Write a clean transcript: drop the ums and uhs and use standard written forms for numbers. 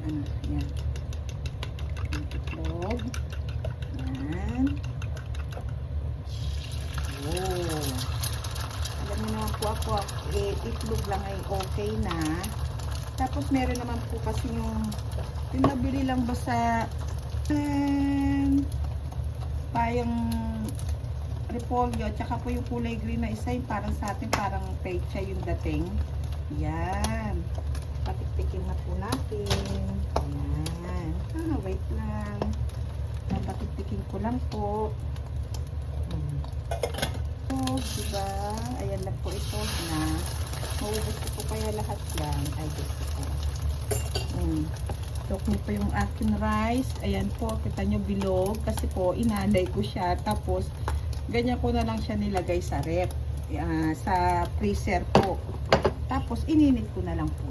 ano, yan. Yung itlog. Yan. Oh. Alam niyo naman po ako, itlog lang ay okay na. Tapos meron naman po kasi yung nabili lang ba sa parang repolyo, tsaka po yung kulay green na isa, yung parang sa atin, parang pecha yung dating. Yan. Patiktikin na po natin. Yan. Wait lang. Patiktikin ko lang po. Diba? Ayan lang po ito na maubos ko po kaya lahat yan. Ay, gusto ko. Tok niyo po yung akin rice. Ayan po, kita nyo bilog. Kasi po, inanday ko siya. Tapos, ganyan ko na lang siya nilagay sa rep. Sa freezer po. Tapos, ininit ko na lang po.